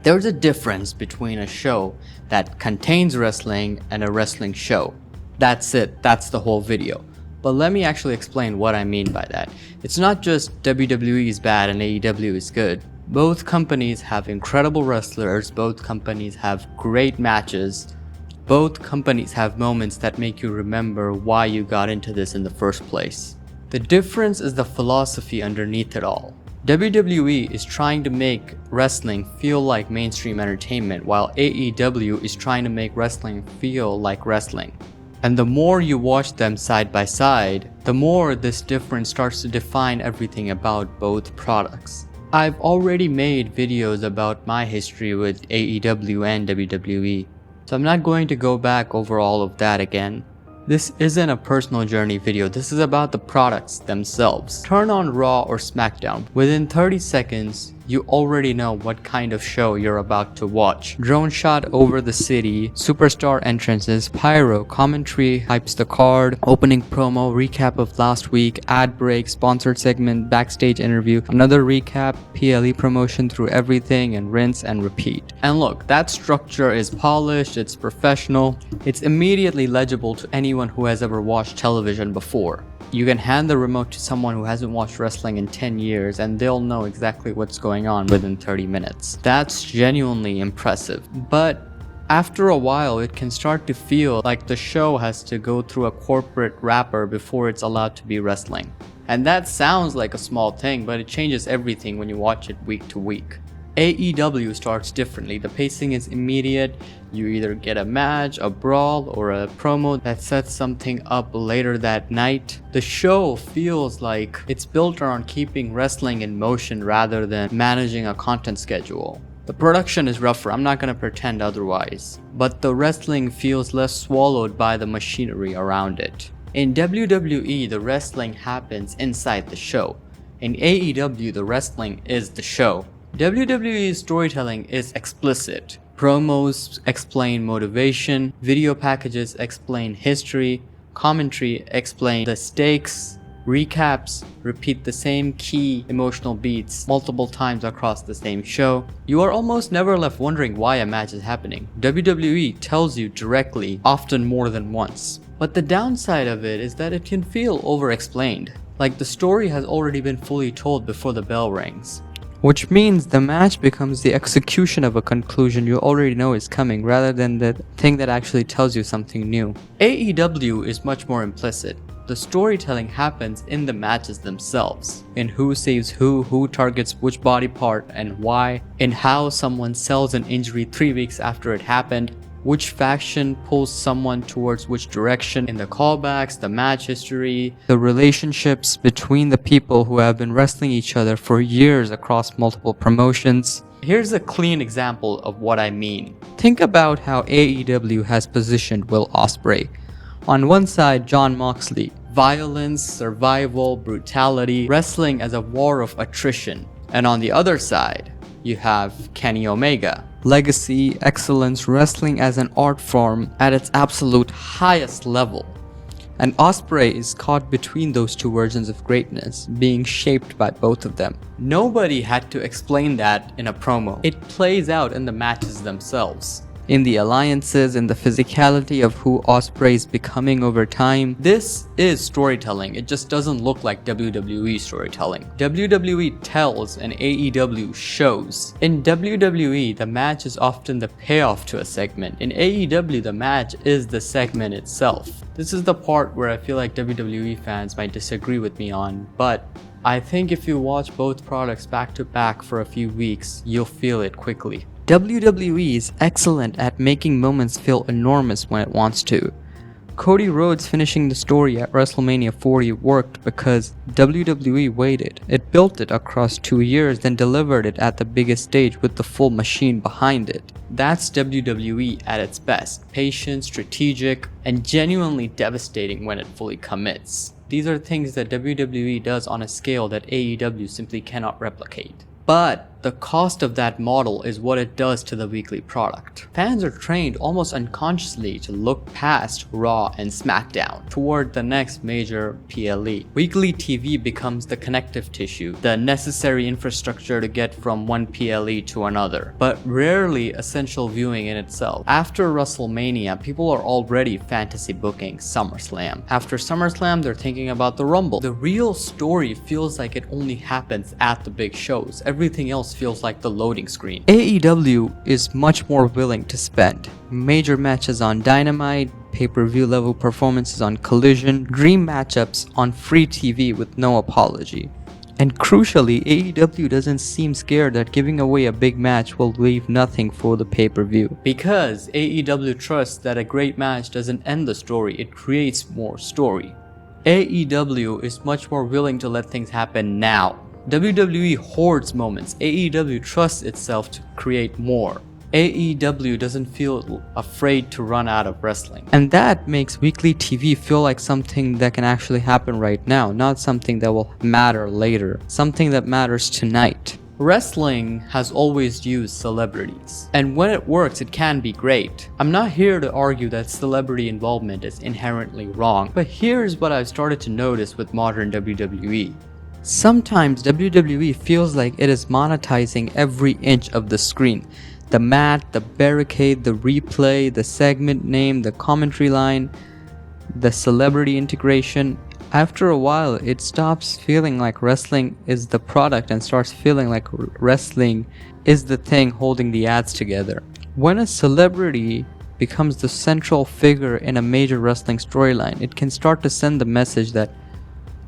There's a difference between a show that contains wrestling and a wrestling show. That's it, that's the whole video. But let me actually explain what I mean by that. It's not just WWE is bad and AEW is good. Both companies have incredible wrestlers, both companies have great matches, both companies have moments that make you remember why you got into this in the first place. The difference is the philosophy underneath it all. WWE is trying to make wrestling feel like mainstream entertainment, while AEW is trying to make wrestling feel like wrestling. And the more you watch them side by side, the more this difference starts to define everything about both products. I've already made videos about my history with AEW and WWE, so I'm not going to go back over all of that again. This isn't a personal journey video, this is about the products themselves. Turn on Raw or SmackDown. Within 30 seconds, you already know what kind of show you're about to watch. Drone shot over the city, superstar entrances, pyro, commentary hypes the card, opening promo, recap of last week, ad break, sponsored segment, backstage interview, another recap, PLE promotion through everything, and rinse and repeat. And look, that structure is polished, it's professional, it's immediately legible to anyone who has ever watched television before. You can hand the remote to someone who hasn't watched wrestling in 10 years and they'll know exactly what's going on within 30 minutes. That's genuinely impressive. But after a while, it can start to feel like the show has to go through a corporate wrapper before it's allowed to be wrestling. And that sounds like a small thing, but it changes everything when you watch it week to week. AEW starts differently. The pacing is immediate. You either get a match, a brawl, or a promo that sets something up later that night. The show feels like it's built around keeping wrestling in motion rather than managing a content schedule. The production is rougher, I'm not gonna pretend otherwise, but the wrestling feels less swallowed by the machinery around it. In WWE, the wrestling happens inside the show. In AEW, the wrestling is the show. WWE's storytelling is explicit. Promos explain motivation, video packages explain history, commentary explain the stakes, recaps repeat the same key emotional beats multiple times across the same show. You are almost never left wondering why a match is happening. WWE tells you directly, often more than once. But the downside of it is that it can feel over-explained, like the story has already been fully told before the bell rings. Which means the match becomes the execution of a conclusion you already know is coming rather than the thing that actually tells you something new. AEW is much more implicit. The storytelling happens in the matches themselves, in who saves who targets which body part and why, in how someone sells an injury 3 weeks after it happened, which faction pulls someone towards which direction in the callbacks, the match history, the relationships between the people who have been wrestling each other for years across multiple promotions. Here's a clean example of what I mean. Think about how AEW has positioned Will Ospreay. On one side, Jon Moxley, violence, survival, brutality, wrestling as a war of attrition. And on the other side, you have Kenny Omega. Legacy, excellence, wrestling as an art form at its absolute highest level. And Ospreay is caught between those two versions of greatness, being shaped by both of them. Nobody had to explain that in a promo. It plays out in the matches themselves. In the alliances, in the physicality of who Ospreay is becoming over time. This is storytelling, it just doesn't look like WWE storytelling. WWE tells and AEW shows. In WWE, the match is often the payoff to a segment. In AEW, the match is the segment itself. This is the part where I feel like WWE fans might disagree with me on, but I think if you watch both products back to back for a few weeks, you'll feel it quickly. WWE is excellent at making moments feel enormous when it wants to. Cody Rhodes finishing the story at WrestleMania 40 worked because WWE waited. It built it across 2 years, then delivered it at the biggest stage with the full machine behind it. That's WWE at its best, patient, strategic, and genuinely devastating when it fully commits. These are things that WWE does on a scale that AEW simply cannot replicate. But But the cost of that model is what it does to the weekly product. Fans are trained almost unconsciously to look past Raw and SmackDown toward the next major PLE. Weekly TV becomes the connective tissue, the necessary infrastructure to get from one PLE to another, but rarely essential viewing in itself. After WrestleMania, people are already fantasy booking SummerSlam. After SummerSlam, they're thinking about the Rumble. The real story feels like it only happens at the big shows. Everything else feels like the loading screen. AEW is much more willing to spend major matches on Dynamite, pay-per-view level performances on Collision, dream matchups on free TV with no apology. And crucially, AEW doesn't seem scared that giving away a big match will leave nothing for the pay-per-view. Because AEW trusts that a great match doesn't end the story, it creates more story. AEW is much more willing to let things happen now. WWE hoards moments. AEW trusts itself to create more. AEW doesn't feel afraid to run out of wrestling. And that makes weekly TV feel like something that can actually happen right now, not something that will matter later, something that matters tonight. Wrestling has always used celebrities, and when it works, it can be great. I'm not here to argue that celebrity involvement is inherently wrong, but here's what I've started to notice with modern WWE. Sometimes WWE feels like it is monetizing every inch of the screen. The mat, the barricade, the replay, the segment name, the commentary line, the celebrity integration. After a while, it stops feeling like wrestling is the product and starts feeling like wrestling is the thing holding the ads together. When a celebrity becomes the central figure in a major wrestling storyline, it can start to send the message that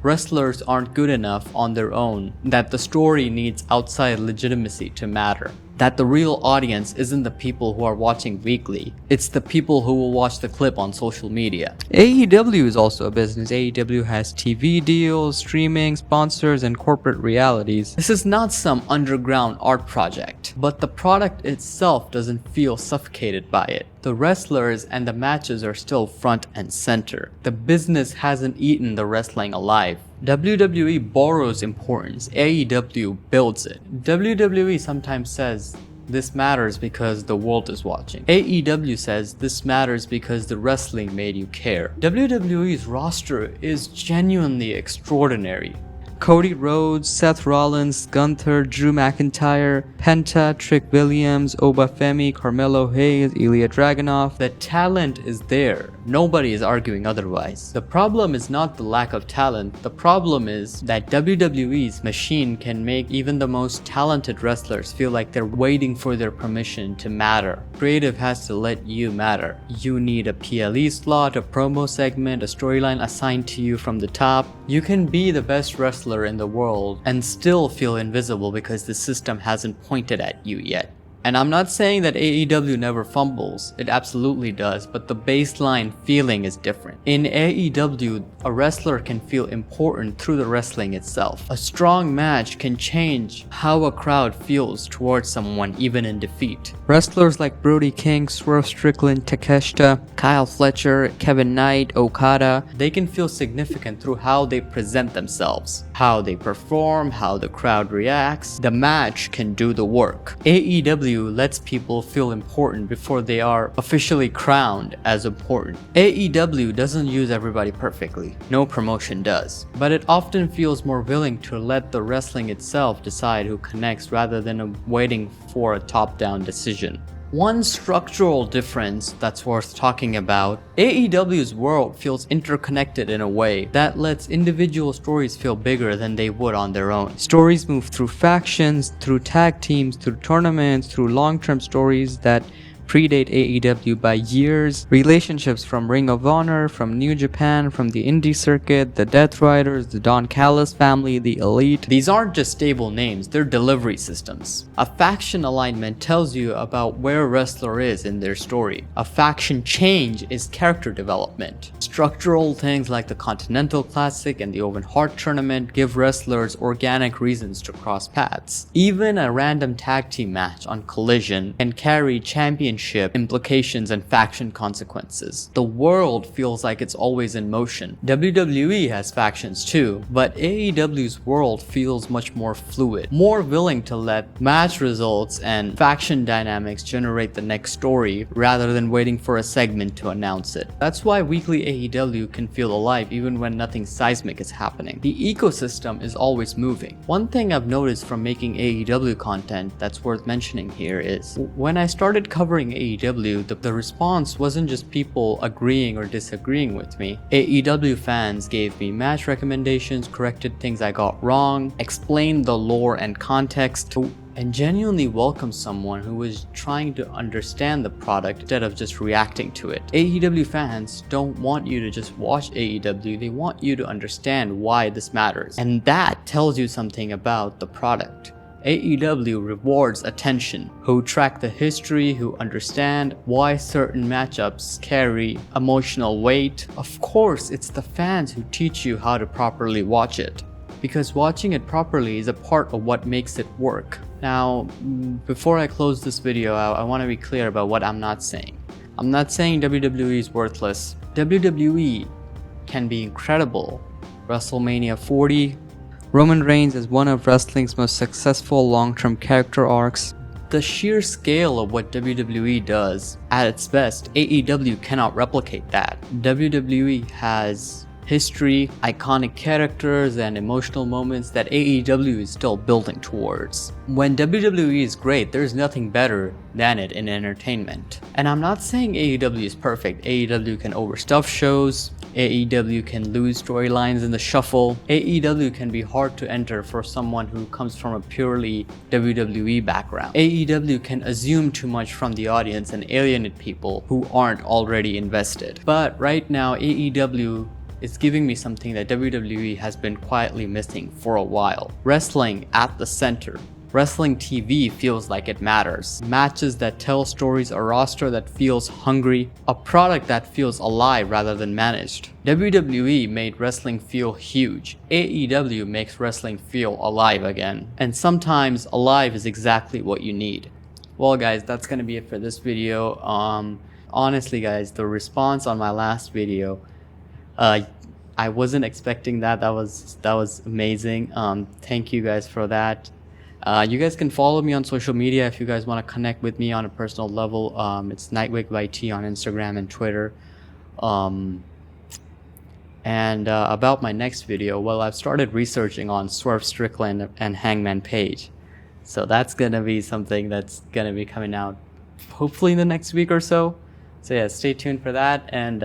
wrestlers aren't good enough on their own, that the story needs outside legitimacy to matter, that the real audience isn't the people who are watching weekly, it's the people who will watch the clip on social media. AEW is also a business. AEW has TV deals, streaming, sponsors, and corporate realities. This is not some underground art project, but the product itself doesn't feel suffocated by it. The wrestlers and the matches are still front and center. The business hasn't eaten the wrestling alive. WWE borrows importance, AEW builds it. WWE sometimes says, this matters because the world is watching. AEW says, this matters because the wrestling made you care. WWE's roster is genuinely extraordinary. Cody Rhodes, Seth Rollins, Gunther, Drew McIntyre, Penta, Trick Williams, Obafemi, Carmelo Hayes, Ilya Dragunov. The talent is there. Nobody is arguing otherwise. The problem is not the lack of talent. The problem is that WWE's machine can make even the most talented wrestlers feel like they're waiting for their permission to matter. Creative has to let you matter. You need a PLE slot, a promo segment, a storyline assigned to you from the top. You can be the best wrestler in the world and still feel invisible because the system hasn't pointed at you yet. And I'm not saying that AEW never fumbles, it absolutely does, but the baseline feeling is different. In AEW, a wrestler can feel important through the wrestling itself. A strong match can change how a crowd feels towards someone even in defeat. Wrestlers like Brody King, Swerve Strickland, Takeshita, Kyle Fletcher, Kevin Knight, Okada, they can feel significant through how they present themselves, how they perform, how the crowd reacts. The match can do the work. AEW lets people feel important before they are officially crowned as important. AEW doesn't use everybody perfectly. No promotion does. But it often feels more willing to let the wrestling itself decide who connects rather than waiting for a top-down decision. One structural difference that's worth talking about, AEW's world feels interconnected in a way that lets individual stories feel bigger than they would on their own. Stories move through factions, through tag teams, through tournaments, through long-term stories that predate AEW by years, relationships from Ring of Honor, from New Japan, from the indie circuit, the Death Riders, the Don Callis family, the Elite. These aren't just stable names, they're delivery systems. A faction alignment tells you about where a wrestler is in their story. A faction change is character development. Structural things like the Continental Classic and the Owen Hart Tournament give wrestlers organic reasons to cross paths. Even a random tag team match on Collision can carry championship relationship implications and faction consequences. The world feels like it's always in motion. WWE has factions too, but AEW's world feels much more fluid, more willing to let match results and faction dynamics generate the next story rather than waiting for a segment to announce it. That's why weekly AEW can feel alive even when nothing seismic is happening. The ecosystem is always moving. One thing I've noticed from making AEW content that's worth mentioning here is when I started covering AEW, the response wasn't just people agreeing or disagreeing with me. AEW fans gave me match recommendations, corrected things I got wrong, explained the lore and context, and genuinely welcomed someone who was trying to understand the product instead of just reacting to it. AEW fans don't want you to just watch AEW, they want you to understand why this matters. And that tells you something about the product. AEW rewards attention, who track the history, who understand why certain matchups carry emotional weight. Of course, it's the fans who teach you how to properly watch it, because watching it properly is a part of what makes it work. Now, before I close this video, I want to be clear about what I'm not saying. I'm not saying WWE is worthless. WWE can be incredible. WrestleMania 40, Roman Reigns is one of wrestling's most successful long-term character arcs. The sheer scale of what WWE does at its best, AEW cannot replicate that. WWE has history, iconic characters, and emotional moments that AEW is still building towards. When WWE is great, there's nothing better than it in entertainment. And I'm not saying AEW is perfect. AEW can overstuff shows, AEW can lose storylines in the shuffle. AEW can be hard to enter for someone who comes from a purely WWE background. AEW can assume too much from the audience and alienate people who aren't already invested. But right now, AEW is giving me something that WWE has been quietly missing for a while. Wrestling at the center. Wrestling TV feels like it matters. Matches that tell stories, a roster that feels hungry, a product that feels alive rather than managed. WWE made wrestling feel huge. AEW makes wrestling feel alive again. And sometimes alive is exactly what you need. Well guys, that's gonna be it for this video. Honestly guys, the response on my last video, I wasn't expecting that. That was amazing. Thank you guys for that. You guys can follow me on social media if you guys want to connect with me on a personal level. It's Nightwake by T on Instagram and Twitter. About my next video, well, I've started researching on Swerve Strickland and Hangman Page. So that's gonna be something that's gonna be coming out hopefully in the next week or so. So yeah, stay tuned for that, and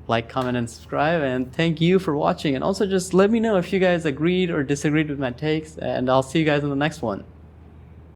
like, comment, and subscribe, and thank you for watching. And also just let me know if you guys agreed or disagreed with my takes, and I'll see you guys in the next one.